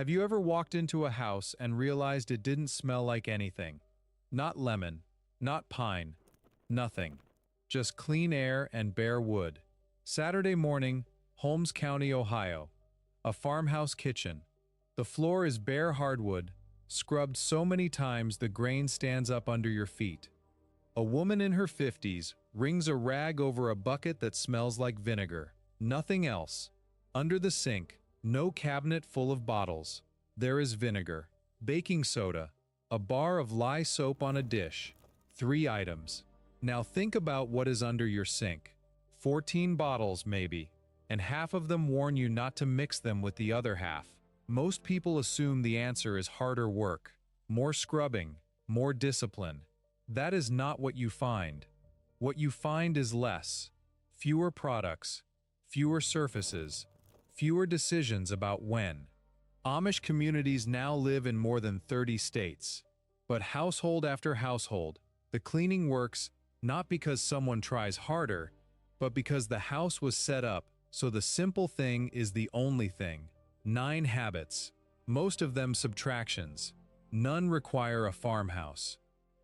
Have you ever walked into a house and realized it didn't smell like anything? Not lemon, not pine, nothing. Just clean air and bare wood. Saturday morning, Holmes County, Ohio. A farmhouse kitchen. The floor is bare hardwood, scrubbed so many times the grain stands up under your feet. A woman in her 50s wrings a rag over a bucket that smells like vinegar. Nothing else. Under the sink, no cabinet full of bottles. There is vinegar, baking soda, a bar of lye soap on a dish. 3 items. Now think about what is under your sink. 14 bottles, maybe. And half of them warn you not to mix them with the other half. Most people assume the answer is harder work, more scrubbing, more discipline. That is not what you find. What you find is less. Fewer products, fewer surfaces, fewer decisions about when. Amish communities now live in more than 30 states. But household after household, the cleaning works not because someone tries harder, but because the house was set up so the simple thing is the only thing. 9 habits, most of them subtractions. None require a farmhouse.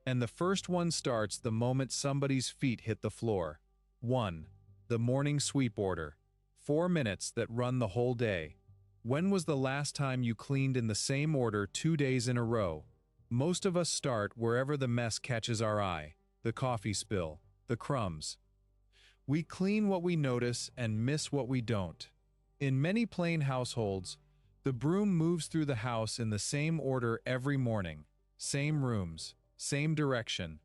And the first one starts the moment somebody's feet hit the floor. 1. The morning sweep order. 4 minutes that run the whole day. When was the last time you cleaned in the same order 2 days in a row? Most of us start wherever the mess catches our eye. The coffee spill, the crumbs. We clean what we notice and miss what we don't. In many plain households, the broom moves through the house in the same order every morning. Same rooms, same direction.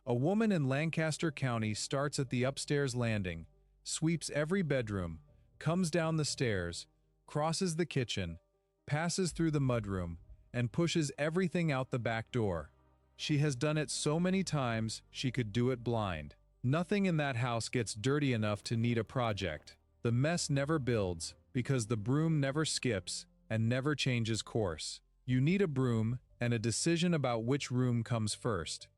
A woman in Lancaster County starts at the upstairs landing, sweeps every bedroom, comes down the stairs, crosses the kitchen, passes through the mudroom, and pushes everything out the back door. She has done it so many times she could do it blind. Nothing in that house gets dirty enough to need a project. The mess never builds because the broom never skips and never changes course. You need a broom and a decision about which room comes first.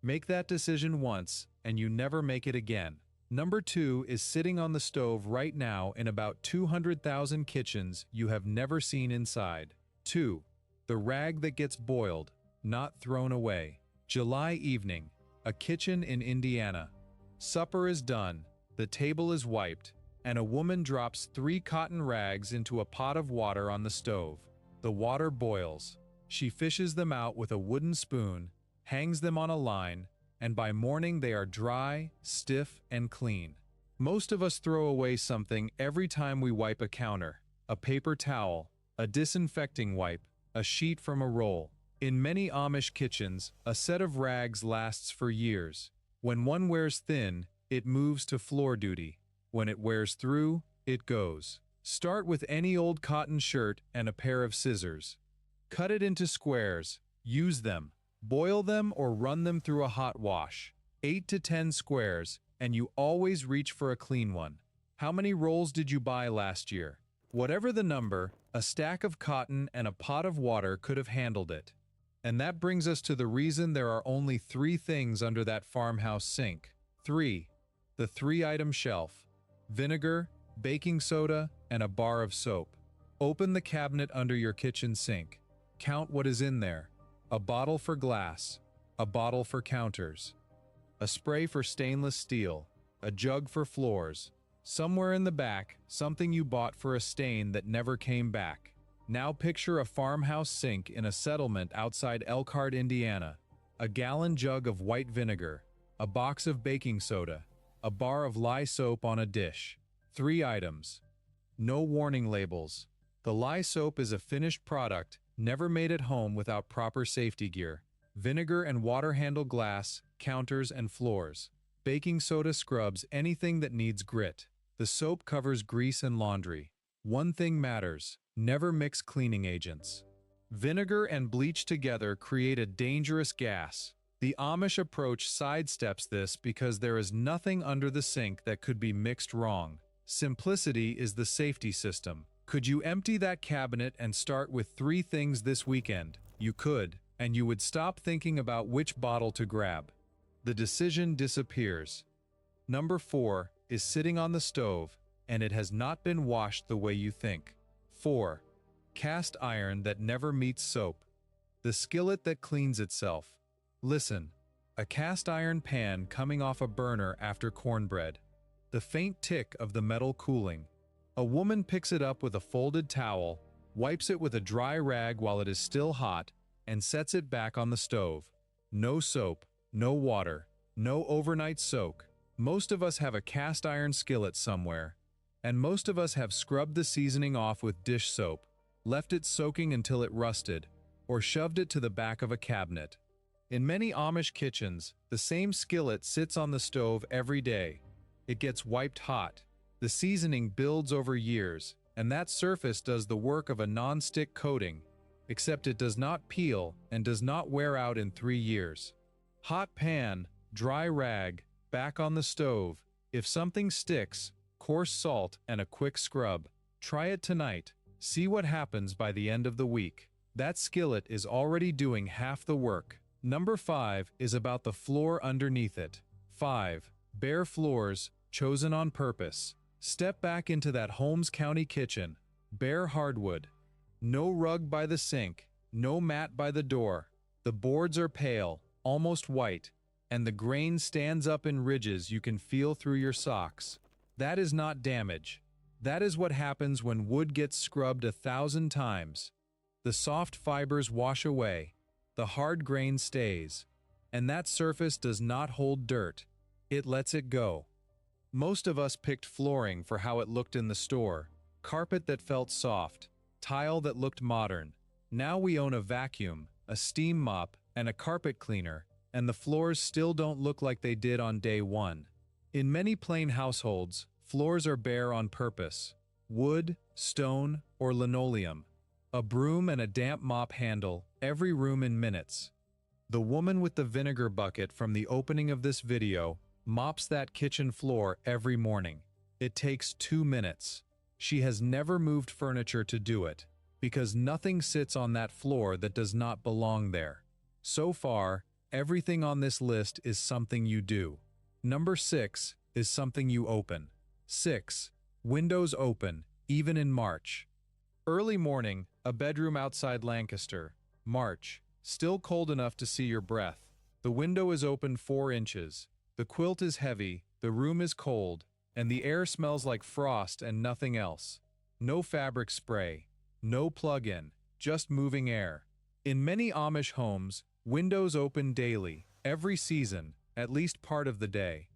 Make that decision once and you never make it again. Number 2 is sitting on the stove right now in about 200,000 kitchens you have never seen inside. 2. The rag that gets boiled, not thrown away. July evening, a kitchen in Indiana. Supper is done, the table is wiped, and a woman drops 3 cotton rags into a pot of water on the stove. The water boils. She fishes them out with a wooden spoon, hangs them on a line, and by morning they are dry, stiff, and clean. Most of us throw away something every time we wipe a counter. A paper towel, a disinfecting wipe, a sheet from a roll. In many Amish kitchens, a set of rags lasts for years. When one wears thin, it moves to floor duty. When it wears through, it goes. Start with any old cotton shirt and a pair of scissors. Cut it into squares. Use them. Boil them or run them through a hot wash. 8 to 10 squares, and you always reach for a clean one. How many rolls did you buy last year? Whatever the number, a stack of cotton and a pot of water could have handled it. And that brings us to the reason there are only 3 things under that farmhouse sink. 3. The 3-item shelf. Vinegar, baking soda, and a bar of soap. Open the cabinet under your kitchen sink. Count what is in there. A bottle for glass. A bottle for counters. A spray for stainless steel. A jug for floors. Somewhere in the back, something you bought for a stain that never came back. Now picture a farmhouse sink in a settlement outside Elkhart, Indiana. A gallon jug of white vinegar, a box of baking soda, a bar of lye soap on a dish. 3 items. No warning labels. The lye soap is a finished product, never made at home without proper safety gear. Vinegar and water handle glass, counters, and floors. Baking soda scrubs anything that needs grit. The soap covers grease and laundry. One thing matters. Never mix cleaning agents. Vinegar and bleach together create a dangerous gas. The Amish approach sidesteps this because there is nothing under the sink that could be mixed wrong. Simplicity is the safety system. Could you empty that cabinet and start with 3 things this weekend? You could, and you would stop thinking about which bottle to grab. The decision disappears. Number 4 is sitting on the stove, and it has not been washed the way you think. 4. Cast iron that never meets soap. The skillet that cleans itself. Listen, a cast iron pan coming off a burner after cornbread. The faint tick of the metal cooling. A woman picks it up with a folded towel, wipes it with a dry rag while it is still hot, and sets it back on the stove. No soap, no water, no overnight soak. Most of us have a cast iron skillet somewhere, and most of us have scrubbed the seasoning off with dish soap, left it soaking until it rusted, or shoved it to the back of a cabinet. In many Amish kitchens, the same skillet sits on the stove every day. It gets wiped hot. The seasoning builds over years, and that surface does the work of a non-stick coating, except it does not peel and does not wear out in 3 years. Hot pan, dry rag, back on the stove. If something sticks, coarse salt and a quick scrub. Try it tonight. See what happens by the end of the week. That skillet is already doing half the work. Number 5 is about the floor underneath it. 5. Bare floors, chosen on purpose. Step back into that Holmes County kitchen. Bare hardwood. No rug by the sink, no mat by the door. The boards are pale, almost white, and the grain stands up in ridges you can feel through your socks. That is not damage. That is what happens when wood gets scrubbed 1,000 times. The soft fibers wash away, the hard grain stays, and that surface does not hold dirt. It lets it go. Most of us picked flooring for how it looked in the store, carpet that felt soft, tile that looked modern. Now we own a vacuum, a steam mop, and a carpet cleaner, and the floors still don't look like they did on day one. In many plain households, floors are bare on purpose. Wood, stone, or linoleum. A broom and a damp mop handle every room in minutes. The woman with the vinegar bucket from the opening of this video mops that kitchen floor every morning. It takes 2 minutes. She has never moved furniture to do it, because nothing sits on that floor that does not belong there. So far, everything on this list is something you do. Number 6 is something you open. 6. Windows open, even in March. Early morning, a bedroom outside Lancaster. March. Still cold enough to see your breath. The window is open 4 inches. The quilt is heavy, the room is cold, and the air smells like frost and nothing else. No fabric spray. No plug-in. Just moving air. In many Amish homes, windows open daily, every season, at least part of the day.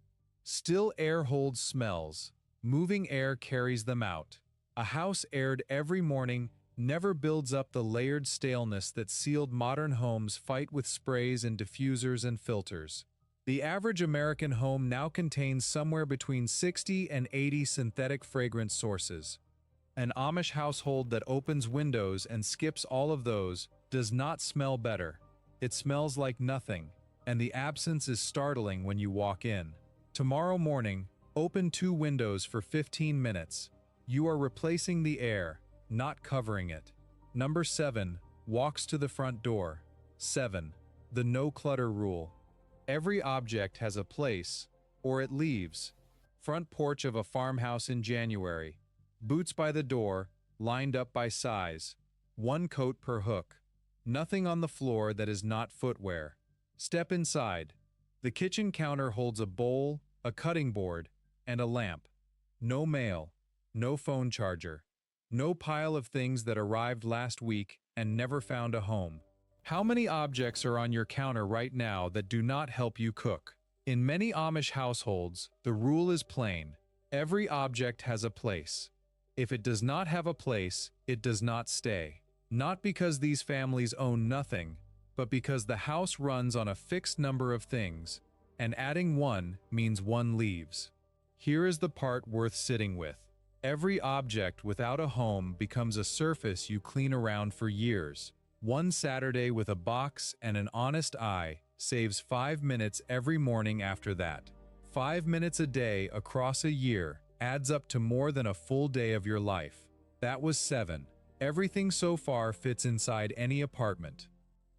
Still air holds smells. Moving air carries them out. A house aired every morning never builds up the layered staleness that sealed modern homes fight with sprays and diffusers and filters. The average American home now contains somewhere between 60 and 80 synthetic fragrance sources. An Amish household that opens windows and skips all of those does not smell better. It smells like nothing, and the absence is startling when you walk in. Tomorrow morning, open 2 windows for 15 minutes. You are replacing the air, not covering it. Number 7, walks to the front door. 7. The no clutter rule. Every object has a place, or it leaves. Front porch of a farmhouse in January. Boots by the door, lined up by size. 1 coat per hook. Nothing on the floor that is not footwear. Step inside. The kitchen counter holds a bowl, a cutting board, and a lamp. No mail. No phone charger. No pile of things that arrived last week and never found a home. How many objects are on your counter right now that do not help you cook? In many Amish households, the rule is plain. Every object has a place. If it does not have a place, it does not stay. Not because these families own nothing, but because the house runs on a fixed number of things, and adding 1 means 1 leaves. Here is the part worth sitting with. Every object without a home becomes a surface you clean around for years. 1 Saturday with a box and an honest eye saves 5 minutes every morning after that. 5 minutes a day across a year adds up to more than a full day of your life. That was 7. Everything so far fits inside any apartment.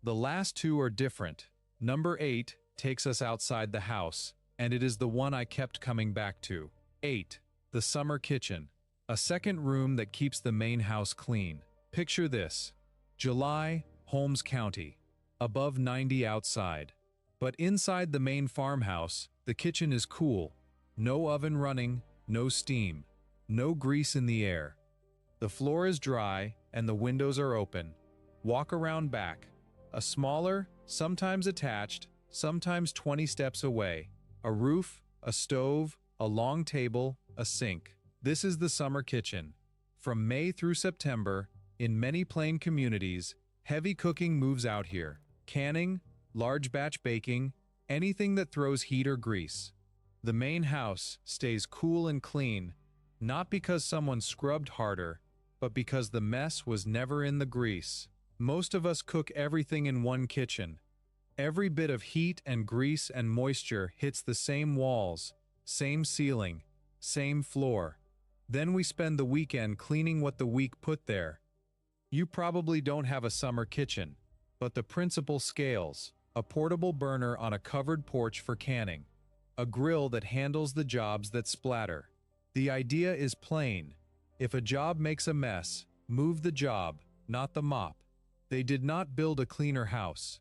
The last 2 are different. Number 8 takes us outside the house, and it is the one I kept coming back to. 8. The summer kitchen. A second room that keeps the main house clean. Picture this. July, Holmes County. Above 90 outside. But inside the main farmhouse, the kitchen is cool. No oven running, no steam, no grease in the air. The floor is dry and the windows are open. Walk around back. A smaller, sometimes attached, sometimes 20 steps away. A roof, a stove, a long table, a sink. This is the summer kitchen. From May through September, in many plain communities, heavy cooking moves out here. Canning, large batch baking, anything that throws heat or grease. The main house stays cool and clean, not because someone scrubbed harder, but because the mess was never in the grease. Most of us cook everything in one kitchen. Every bit of heat and grease and moisture hits the same walls, same ceiling, same floor. Then we spend the weekend cleaning what the week put there. You probably don't have a summer kitchen, but the principle scales: a portable burner on a covered porch for canning, a grill that handles the jobs that splatter. The idea is plain. If a job makes a mess, move the job, not the mop. They did not build a cleaner house.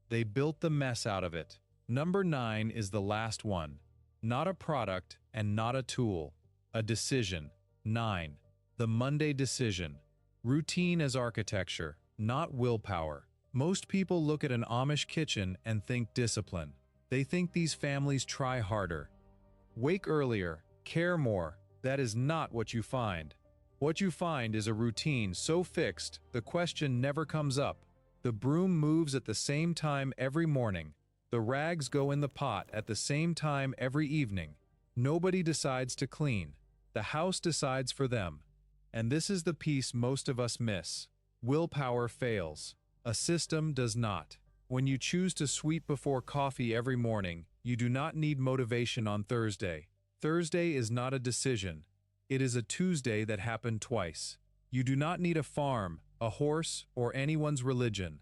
They built the mess out of it. Number 9 is the last one. Not a product and not a tool. A decision. 9. The Monday decision. Routine as architecture, not willpower. Most people look at an Amish kitchen and think discipline. They think these families try harder. Wake earlier, care more. That is not what you find. What you find is a routine so fixed, the question never comes up. The broom moves at the same time every morning. The rags go in the pot at the same time every evening. Nobody decides to clean. The house decides for them. And this is the piece most of us miss. Willpower fails. A system does not. When you choose to sweep before coffee every morning, you do not need motivation on Thursday. Thursday is not a decision. It is a Tuesday that happened twice. You do not need a farm, a horse, or anyone's religion.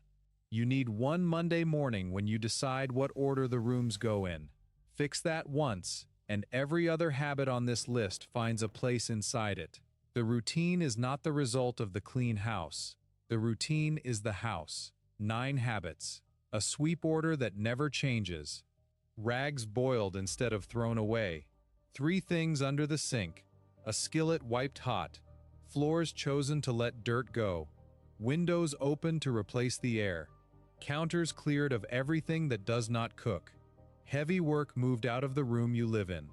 You need one Monday morning when you decide what order the rooms go in. Fix that once, and every other habit on this list finds a place inside it. The routine is not the result of the clean house. The routine is the house. 9 habits. A sweep order that never changes. Rags boiled instead of thrown away. 3 things under the sink. A skillet wiped hot. Floors chosen to let dirt go. Windows open to replace the air. Counters cleared of everything that does not cook. Heavy work moved out of the room you live in.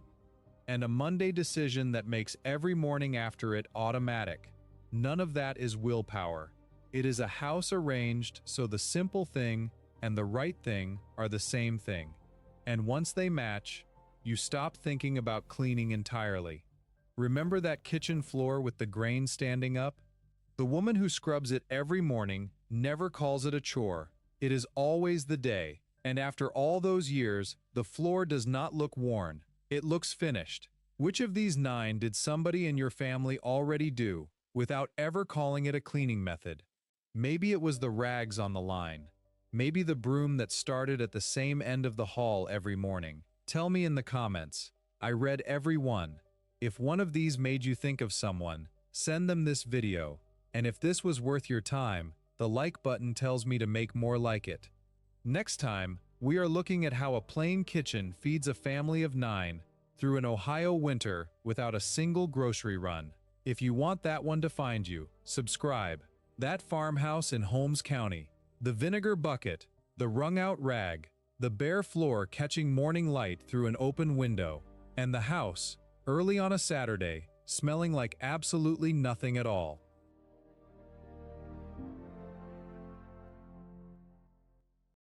And a Monday decision that makes every morning after it automatic. None of that is willpower. It is a house arranged so the simple thing and the right thing are the same thing. And once they match, you stop thinking about cleaning entirely. Remember that kitchen floor with the grain standing up? The woman who scrubs it every morning never calls it a chore. It is always the day. And after all those years, the floor does not look worn. It looks finished. Which of these 9 did somebody in your family already do, without ever calling it a cleaning method? Maybe it was the rags on the line. Maybe the broom that started at the same end of the hall every morning. Tell me in the comments. I read every one. If one of these made you think of someone, send them this video. And if this was worth your time, the like button tells me to make more like it. Next time, we are looking at how a plain kitchen feeds a family of 9 through an Ohio winter without a single grocery run. If you want that one to find you, subscribe. That farmhouse in Holmes County, the vinegar bucket, the wrung-out rag, the bare floor catching morning light through an open window, and the house, early on a Saturday, smelling like absolutely nothing at all.